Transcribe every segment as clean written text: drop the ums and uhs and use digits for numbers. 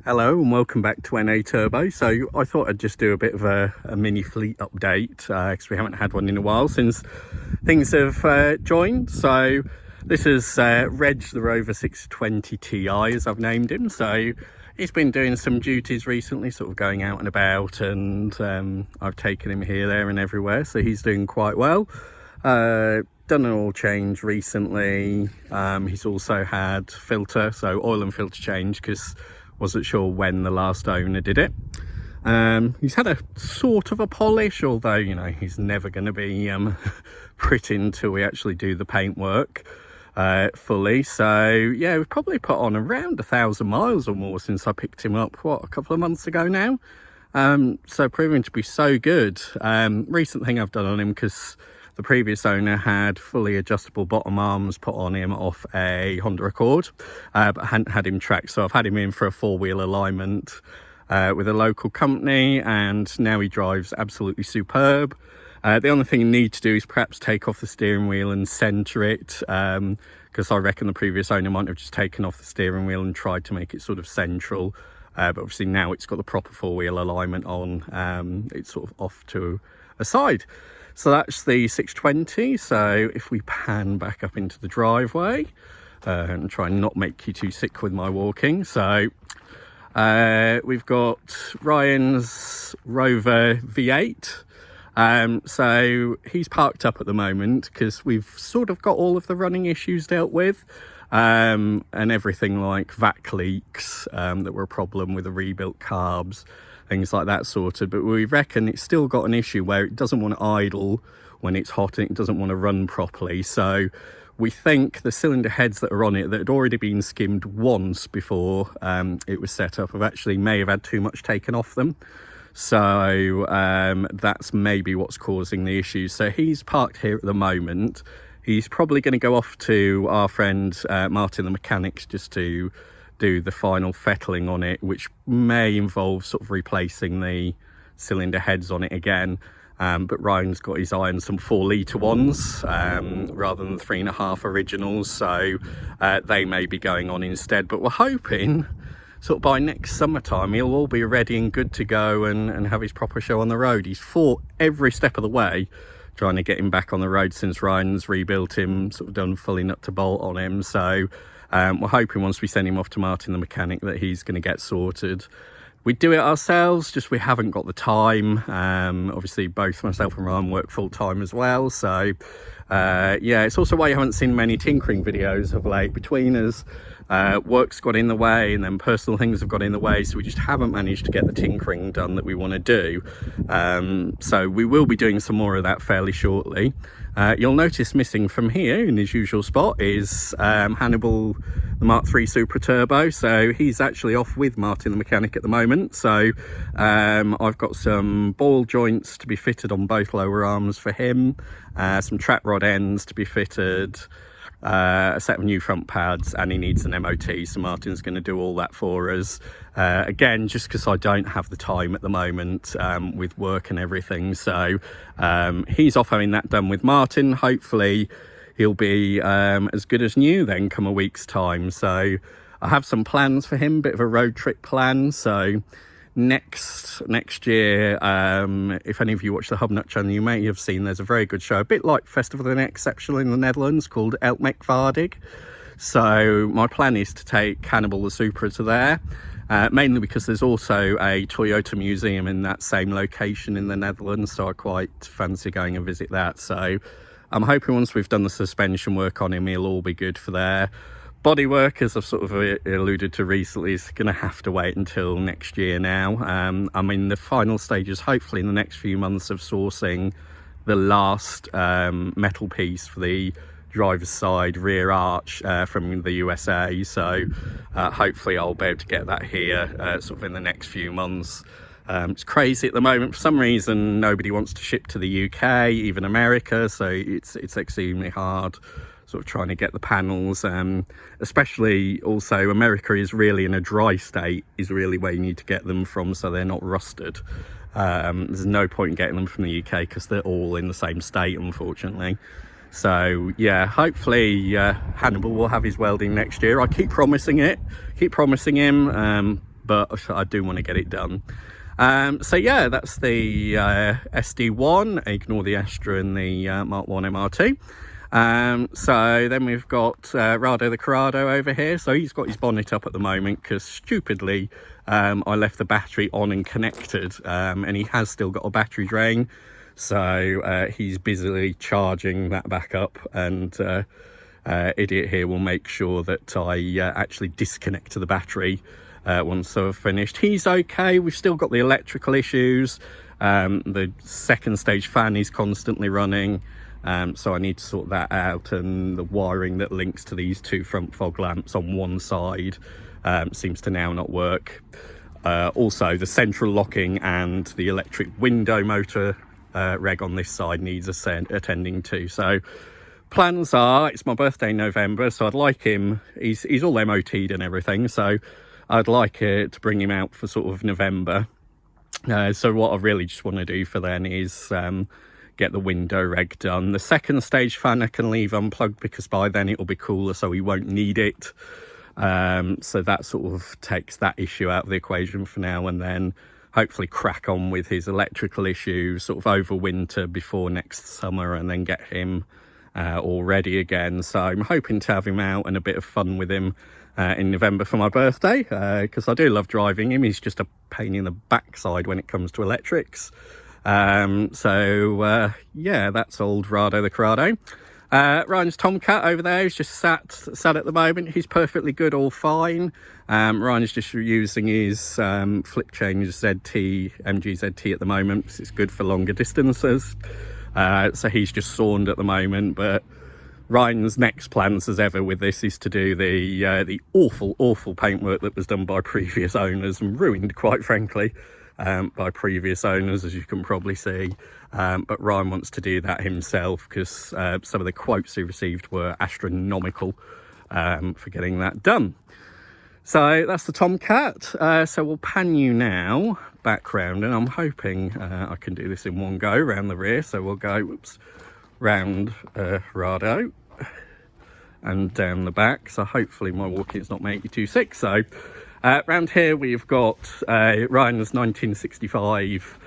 Hello and welcome back to NA Turbo. So I thought I'd just do a bit of a mini fleet update because we haven't had one in a while since things have joined. So this is Reg, the Rover 620 Ti, as I've named him. So he's been doing some duties recently, sort of going out and about, and I've taken him here, there and everywhere. So he's doing quite well. Done an oil change recently. He's also had filter, so oil and filter change, because wasn't sure when the last owner did it. He's had a sort of a polish, although, you know, he's never going to be pretty until we actually do the paintwork fully. So yeah, we've probably put on around 1,000 miles or more since I picked him up, what, a couple of months ago now. So proving to be so good. Recent thing I've done on him, because the previous owner had fully adjustable bottom arms put on him off a Honda Accord, but hadn't had him tracked. So I've had him in for a 4-wheel alignment with a local company, and now he drives absolutely superb. The only thing you need to do is perhaps take off the steering wheel and centre it, because I reckon the previous owner might have just taken off the steering wheel and tried to make it sort of central. But obviously now it's got the proper 4-wheel alignment on, it's sort of off to a side. So that's the 620. So if we pan back up into the driveway and try and not make you too sick with my walking. So we've got Ryan's Rover V8. So he's parked up at the moment because we've sort of got all of the running issues dealt with, and everything like vac leaks that were a problem with the rebuilt carbs, things like that sorted. But we reckon it's still got an issue where it doesn't want to idle when it's hot and it doesn't want to run properly. So we think the cylinder heads that are on it that had already been skimmed once before it was set up may have had too much taken off them. So that's maybe what's causing the issue. So he's parked here at the moment. He's probably going to go off to our friend Martin the mechanic just to do the final fettling on it, which may involve sort of replacing the cylinder heads on it again. But Ryan's got his eye on some 4-litre ones rather than the 3.5 originals, so they may be going on instead. But we're hoping sort of by next summertime he'll all be ready and good to go and have his proper show on the road. He's fought every step of the way trying to get him back on the road since Ryan's rebuilt him, sort of done fully nut to bolt on him. So we're hoping once we send him off to Martin the mechanic that he's going to get sorted. We do it ourselves, just we haven't got the time. Obviously both myself and Ryan work full-time as well, so yeah, it's also why you haven't seen many tinkering videos of late. Between us, work's got in the way and then personal things have got in the way, so we just haven't managed to get the tinkering done that we want to do. So we will be doing some more of that fairly shortly. You'll notice missing from here in his usual spot is Hannibal the Mark III Super Turbo. So he's actually off with Martin the mechanic at the moment. So I've got some ball joints to be fitted on both lower arms for him, some track rod ends to be fitted, a set of new front pads, and he needs an MOT, so Martin's going to do all that for us. Again, just because I don't have the time at the moment with work and everything. So he's off having that done with Martin. Hopefully he'll be as good as new then come a week's time. So I have some plans for him, bit of a road trip plan. So next year, if any of you watch the Hubnut channel, you may have seen there's a very good show, a bit like Festival of the Exceptional in the Netherlands, called Elkmekvaardig. So my plan is to take Hannibal the Supra to there, mainly because there's also a Toyota museum in that same location in the Netherlands, so I quite fancy going and visit that. So I'm hoping once we've done the suspension work on him, he'll all be good for there. Bodywork, as I've sort of alluded to recently, is going to have to wait until next year now. I'm in the final stages, hopefully in the next few months, of sourcing the last metal piece for the driver's side rear arch from the USA. So hopefully I'll be able to get that here sort of in the next few months. It's crazy at the moment. For some reason, nobody wants to ship to the UK, even America, so it's extremely hard sort of trying to get the panels, especially also America is really in a dry state, is really where you need to get them from, so they're not rusted. There's no point in getting them from the UK because they're all in the same state, unfortunately. So yeah, hopefully Hannibal will have his welding next year. I keep promising him, but I do want to get it done. So yeah, that's the SD1. Ignore the Astra and the Mark 1 MR2. So then we've got Rado the Rado over here. So he's got his bonnet up at the moment because stupidly I left the battery on and connected, and he has still got a battery drain. So he's busily charging that back up, and idiot here will make sure that I actually disconnect the battery once I've finished. He's okay. We've still got the electrical issues. The second stage fan is constantly running. So I need to sort that out, and the wiring that links to these two front fog lamps on one side seems to now not work. Also, the central locking and the electric window motor reg on this side needs attending to. So plans are, it's my birthday in November, so I'd like him, he's all MOT'd and everything, so I'd like to bring him out for sort of November. So what I really just want to do for then is get the window reg done. The second stage fan I can leave unplugged because by then it'll be cooler, so he won't need it. So that sort of takes that issue out of the equation for now, and then hopefully crack on with his electrical issues sort of over winter before next summer, and then get him all ready again. So I'm hoping to have him out and a bit of fun with him in November for my birthday, because I do love driving him. He's just a pain in the backside when it comes to electrics. So yeah, that's old Rado the Rado. Ryan's Tomcat over there is just sat at the moment. He's perfectly good, all fine. Ryan is just using his flip change MG ZT at the moment because it's good for longer distances. So he's just sawned at the moment, but Ryan's next plans as ever with this is to do the awful paintwork that was done by previous owners and ruined, quite frankly, by previous owners, as you can probably see. But Ryan wants to do that himself because some of the quotes he received were astronomical for getting that done. So that's the Tomcat. So we'll pan you now back round, and I'm hoping I can do this in one go around the rear. So we'll go round Rado and down the back. So hopefully my walking is not making you too sick. So round here we've got Ryan's 1965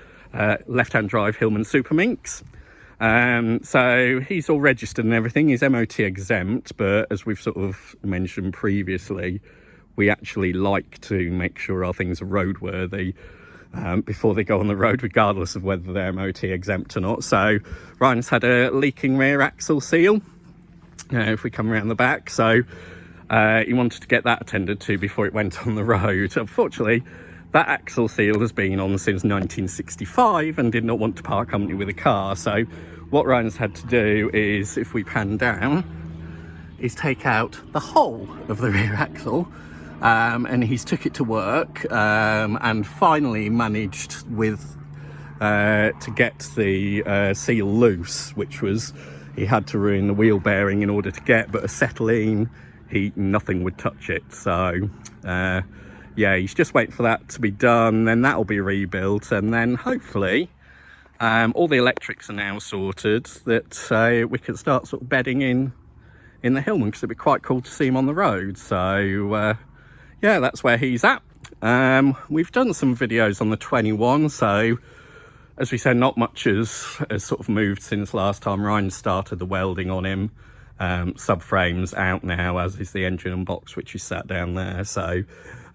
left-hand drive Hillman Super Minx. So he's all registered and everything. He's MOT exempt, but as we've sort of mentioned previously, we actually like to make sure our things are roadworthy before they go on the road, regardless of whether they're MOT exempt or not. So Ryan's had a leaking rear axle seal, if we come around the back. So he wanted to get that attended to before it went on the road. Unfortunately, that axle seal has been on since 1965 and did not want to part company with a car. So what Ryan's had to do is, if we pan down, is take out the whole of the rear axle. And he's took it to work and finally managed to get the seal loose, which was, he had to ruin the wheel bearing in order to get, but acetylene, nothing would touch it. So yeah, he's just waiting for that to be done, then that'll be rebuilt, and then hopefully all the electrics are now sorted, that we can start sort of bedding in the Hillman, because it'd be quite cool to see him on the road. So yeah, that's where he's at. We've done some videos on the 21, so as we said, not much has sort of moved since last time. Ryan started the welding on him. Subframe's out now, as is the engine and box, which is sat down there. So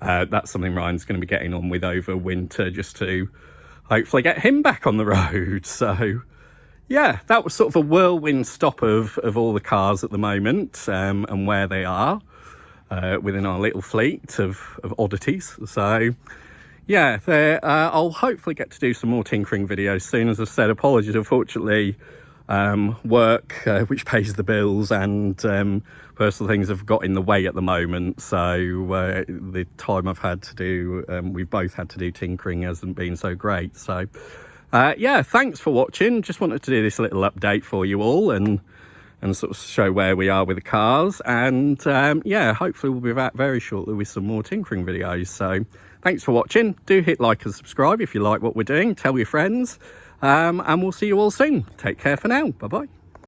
that's something Ryan's going to be getting on with over winter, just to hopefully get him back on the road. So yeah, that was sort of a whirlwind stop of all the cars at the moment, and where they are within our little fleet of oddities. So yeah, I'll hopefully get to do some more tinkering videos soon. As I said, apologies, unfortunately, work, which pays the bills, and personal things have got in the way at the moment. So the time I've had to do, we've both had to do tinkering, hasn't been so great. So yeah, thanks for watching. Just wanted to do this little update for you all, and sort of show where we are with the cars. And yeah, hopefully we'll be back very shortly with some more tinkering videos. So thanks for watching. Do hit like and subscribe if you like what we're doing. Tell your friends, and we'll see you all soon. Take care for now. Bye bye.